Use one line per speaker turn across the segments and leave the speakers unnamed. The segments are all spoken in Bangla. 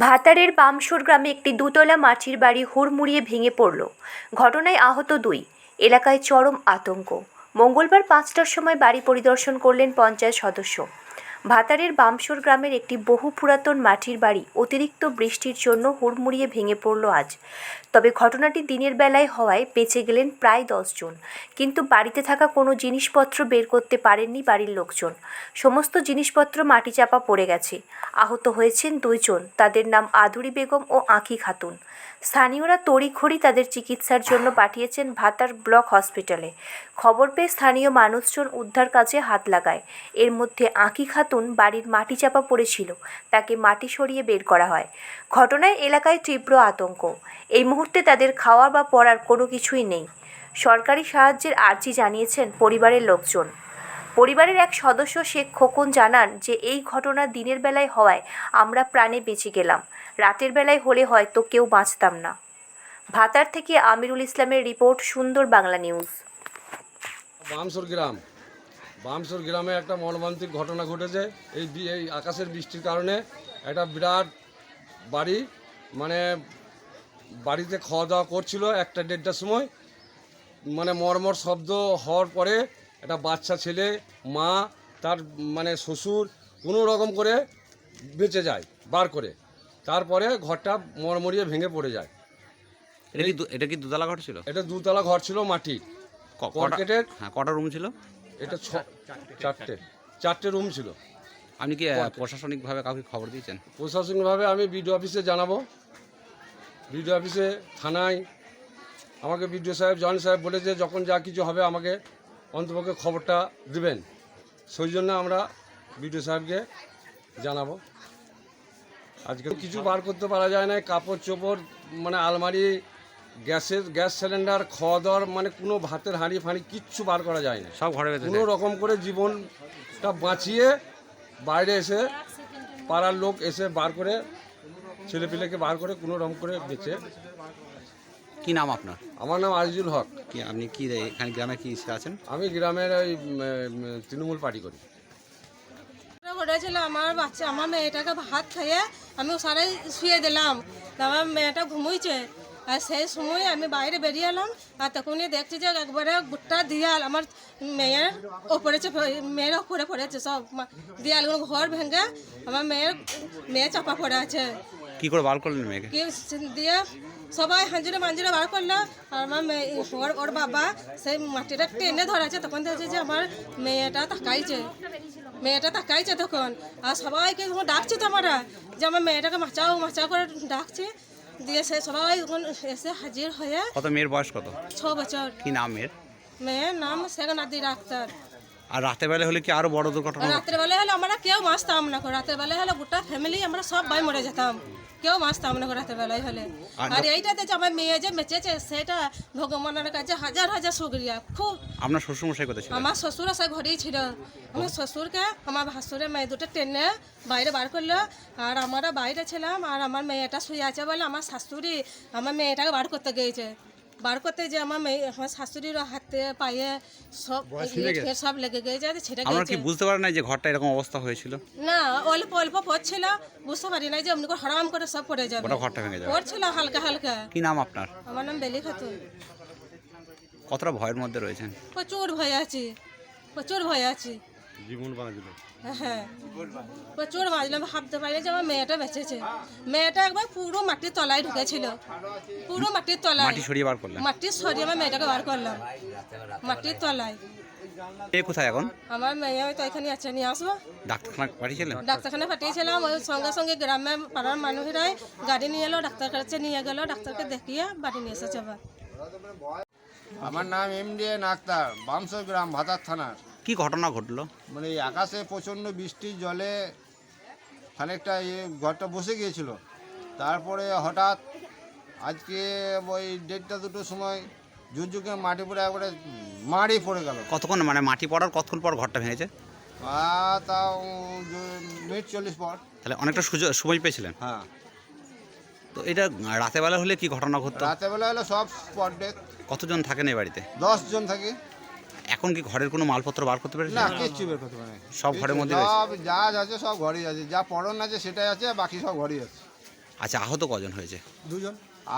ভাতারের বামশুর গ্রামে একটি দুতলা মাটির বাড়ি হুড়মুড়িয়ে ভেঙে পড়ল। ঘটনায় আহত দুই। এলাকায় চরম আতঙ্ক। মঙ্গলবার ৫টার সময় বাড়ি পরিদর্শন করলেন পঞ্চায়েত সদস্য। ভাতারের বামশুর গ্রামের একটি বহু পুরাতন মাটির বাড়ি অতিরিক্ত বৃষ্টির জন্য হুড়মুড়িয়ে ভেঙে পড়ল আজ। তবে ঘটনাটি দিনের বেলায় হওয়ায় বেঁচে গেলেন প্রায় ১০ জন। কিন্তু বাড়িতে থাকা কোনো জিনিসপত্র বের করতে পারেননি বাড়ির লোকজন। সমস্ত জিনিসপত্র মাটি চাপা পড়ে গেছে। আহত হয়েছেন ২ জন। তাদের নাম আদুরি বেগম ও আঁখি খাতুন। স্থানীয়রা তড়িঘড়ি তাদের চিকিৎসার জন্য পাঠিয়েছেন ভাতার ব্লক হসপিটালে। খবর পেয়ে স্থানীয় মানুষজন উদ্ধার কাজে হাত লাগায়। এর মধ্যে আঁখি খাতুন বাড়ির মাটি চাপা পড়েছিল, তাকে মাটি সরিয়ে বের করা হয়। ঘটনায় এলাকায় তীব্র আতঙ্ক। এই মুহূর্তে তাদের খাওয়া বা পরার কোনো কিছুই নেই। সরকারি সাহায্যের আর্জি জানিয়েছেন পরিবারের লোকজন। পরিবারের এক সদস্য শেখ খোকন জানান যে এই ঘটনা দিনের বেলায় হওয়ায় আমরা প্রাণে বেঁচে গেলাম, রাতের বেলায় হলে হয়তো কেউ বাঁচতাম না। ভাতার থেকে আমিরুল ইসলামের রিপোর্ট, সুন্দর বাংলা নিউজ।
বামসুর গ্রামে একটা মর্মান্তিক ঘটনা ঘটেছে। এই আকাশের বৃষ্টির কারণে একটা বিরাট বাড়ি, মানে বাড়িতে খাওয়া দাওয়া করছিল 1টা-1:30টার সময়, মানে মর্মর শব্দ হওয়ার পরে একটা বাচ্চা ছেলে, মা, তার মানে শ্বশুর কোনো রকম করে বেঁচে যায় বার করে। তারপরে ঘরটা মরমরিয়ে ভেঙে পড়ে যায়।
এটা কি দোতলা ঘর ছিল?
এটা 2তলা ঘর ছিল মাটির, কর্কেটের।
হ্যাঁ, কটা রুম ছিল?
এটা চারটে রুম ছিল।
আপনি কি প্রশাসনিকভাবে কাউকে খবর দিয়েছেন?
প্রশাসনিকভাবে আমি বিডিও অফিসে জানাবো। বিডিও অফিসে, থানায় আমাকে বিডিও সাহেব, জয়েন্ট সাহেব বলেছে যখন যা কিছু হবে আমাকে অন্তপক্ষে খবরটা দেবেন। সেই জন্য আমরা বিডিও সাহেবকে জানাবো। আজকে কিছু বার করতে পারা যায় না, কাপড় চোপড়, মানে আলমারি, গ্যাস সিলিন্ডার, খাওয়া দাওয়ার, মানে কোনো ভাতের হাঁড়ি ফাঁড়ি কিচ্ছু বার করা যায় না।
সব ঘরে
কোনো রকম করে জীবনটা বাঁচিয়ে বাইরে এসে পাড়ার লোক এসে বার করে, ছেলেপিলেকে বার করে কোনো রকম করে বেঁচে।
কি নাম আপনার?
আমার নাম আজিজুল হক।
কি আপনি কি এখানে গ্রামে কি আছেন?
আমি গ্রামের ওই তৃণমূল পার্টি করি।
ঘটেছিল আমার মেয়েটাকে ভাত খাইয়ে আমি সারাই শুয়ে দিলাম। আমার মেয়েটা ঘুমুইছে, আর সেই সময় আমি বাইরে বেরিয়ে এলাম, আর তখনই দেখছি যে একবারে গোটা দিয়াল আমার মেয়ের ওপরে পড়েছে। সব দিয়ালগুলো ঘর ভেঙে আমার মেয়ে চাপা পড়ে আছে।
কি করে বার করলেন মেয়েকে?
কি দিয়ে সবাই হাঁজুরে মাঞ্জুরে বার করলো। আর আমার ওর বাবা সেই মাটিটা টেনে ধরেছে। তখন দেখছে যে আমার মেয়েটা তাকাইছে তখন। আর সবাইকে ডাকছে তো আমরা, যে আমার মেয়েটাকে মাচাও করে ডাকছে। দিয়ে সে সবাই এসে হাজির হয়ে।
কত মেয়ের বয়স কত?
6 বছর।
কি নাম
মেয়ের নাম শেখ নাদিরা আক্তার।
আর রাতের বেলা হলে কি আরো বড় দুর্ঘটনা?
রাতের বেলায় হলে আমরা কেউ বাঁচতাম না। রাতের বেলায় হলে গোটা ফ্যামিলি আমরা সব ভাই মরে যেতাম, কেউ বাঁচতাম না রাতের বেলায় হলে। আর এইটাতে যে আমার মেয়ে যে বেঁচেছে সেটা ভগবানের কাছে হাজার হাজার শুকরিয়া। খুব।
আপনার শ্বশুরমশাই কোথায় ছিল?
আমার শ্বশুর সে ঘরেই ছিল। আমার শ্বশুরকে আমার ভাসুরের মেয়ে দুটো টেনে বাইরে বার করলো, আর আমরা বাইরে ছিলাম। আর আমার মেয়েটা শুয়ে আছে বলে আমার শাশুড়ি আমার মেয়েটাকে বার করতে গিয়েছে। বার করতে যে আমার শাশুড়ির হাতে পায়ে সব লেগে গেছে। সেটা
আমরা কি বুঝতে পারি না যে ঘরটা এরকম অবস্থা হয়েছিল?
না, অল্প অল্প পড়ছিল, বুঝতে পারি না যে এমনি করে হরাম করে সব পড়ে যাবে।
ঘরটা ভেঙে যাবে
পড়ছিল হালকা হালকা।
কি নাম আপনার?
আমার নাম বেলি খাতুন।
কতটা ভয়ের মধ্যে রয়েছেন?
প্রচুর ভয় আছি।
জীবন বাঁচল।
হ্যাঁ, প্রচুর বাঁচলাম। ভাবতে পারি যে আমার মেয়েটা বেঁচেছে। মেয়েটা একবার পুরো মাটির তলায় ঢুকেছিল, পুরো মাটির তলায়।
মাটি সরিয়ে বার করলেন?
মাটি সরিয়ে আমার মেয়েটাকে বার করলাম মাটির তলায়।
এ কোথায় এখন?
আমার মেয়ে তো এখানে আছে, নিয়ে আসবো।
ডাক্তারখানা পাঠিয়েছিলেন?
ডাক্তারখানা পাঠিয়েছিলাম। ওই সঙ্গে সঙ্গে গ্রামের পাড়ার মানুষরাই গাড়ি নিয়ে এলো, ডাক্তার কাছে নিয়ে গেল। ডাক্তারকে দেখিয়ে বাড়ি নিয়ে এসেছে আবার।
আমার নাম MDN আক্তার, বামসর গ্রাম, ভাতার থানার।
কি ঘটনা ঘটলো?
মানে এই আকাশে প্রচণ্ড বৃষ্টির জলে খানিকটা ঘরটা বসে গিয়েছিল। তারপরে হঠাৎ আজকে ওই 1:30-2টোর সময় ঝুরঝুকে মাটি পড়ে একবারে মাড়ি পড়ে গেল।
কতক্ষণ, মানে মাটি পড়ার কতক্ষণ পর ঘরটা ভেঙেছে?
তাও মিনিট 40 পর।
তাহলে অনেকটা সময় পেয়েছিলেন?
হ্যাঁ।
তো এটা রাতের বেলা হলে কি ঘটনা ঘটতো?
রাতেরবেলা হলে সব স্পট ডেথ।
কতজন থাকেন এই বাড়িতে?
10 জন থাকি।
এখন কি ঘরের কোনো মালপত্র বার করতে পেরেছেন?
না, কিচ্ছু বের করতে পারে।
সব ঘরের মধ্যে
সব যা আছে সব ঘরেই আছে, যা পড়ন আছে সেটাই আছে, বাকি সব ঘরেই আছে।
আচ্ছা, আহত কজন হয়েছে?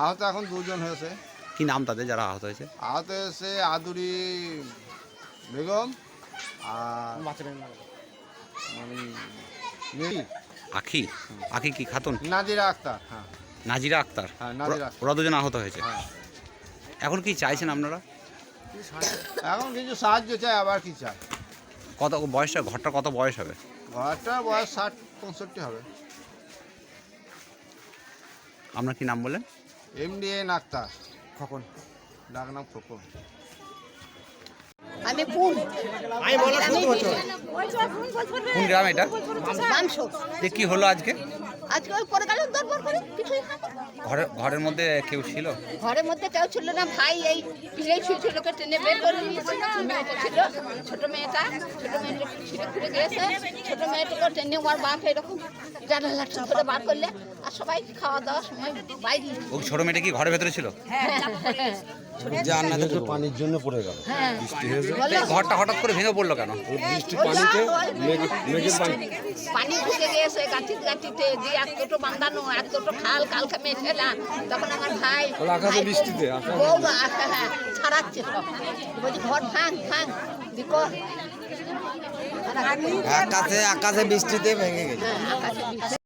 আহত এখন 2 জন হয়েছে।
কি নাম তাদের যারা আহত হয়েছে?
আহত হয়েছে আদুরি বেগম আর মেয়ে
আখি আখি কি খাতুন?
নাজিরা আক্তার। হ্যাঁ
নাজিরা আক্তার।
হ্যাঁ, নাজিরা আক্তার।
ওরা দুজন আহত হয়েছে।
হ্যাঁ,
এখন কি চাইছেন আপনারা?
এখন কিছু সাহায্য চাই, আবার কি চাই।
কত বয়সটা, ঘরটা কত বয়স হবে?
ঘরটার বয়স 60-65 হবে।
আপনার কি নাম বললেন?
MDN আক্তার খোকন, ডাক নাম খোকন।
আমি কোন
কোন গ্রাম এটা?
মাংস
যে কি হলো আজকে?
আজকে ওই পরে গেল দরবার করে কিছুই না।
ঘরের মধ্যে কেউ ছিল?
ঘরের মধ্যে কেউ ছিল না, ভাই এই পিলেই শুয়েছিল, লোকে টেনে বের করে নিয়েছে। মেয়েটা ছিল, ছোট মেয়েটা ছিঁড়ে খুঁড়ে গিয়েছে। ছোট মেয়েটাকে টেনে ওর বাপ এরকম জানালা করে বার করলে, আর সবাই খাওয়া দাওয়ার সময় বাইরে।
ওই ছোট মেয়েটা কি ঘরের ভেতরে ছিল?
পানির জন্য পড়ে গেল।
এই ঘরটা হঠাৎ করে ভেঙে পড়লো কেন?
বৃষ্টির পানিতে মেঘের পানি।
পানি ঢুকে গিয়েছে গাঁটিতে দিয়ে, এক দুটো বাঁধানো, এক দুটো খাল কালকে মেয়েছিলাম। তখন আমার ভাই
আকাশে বৃষ্টিতে
বউ ছাড়াচ্ছে সব, বলছি ঘর ভাঙ দিকর।
আকাশে বৃষ্টিতে ভেঙে গেছে।
আকাশে বৃষ্টি।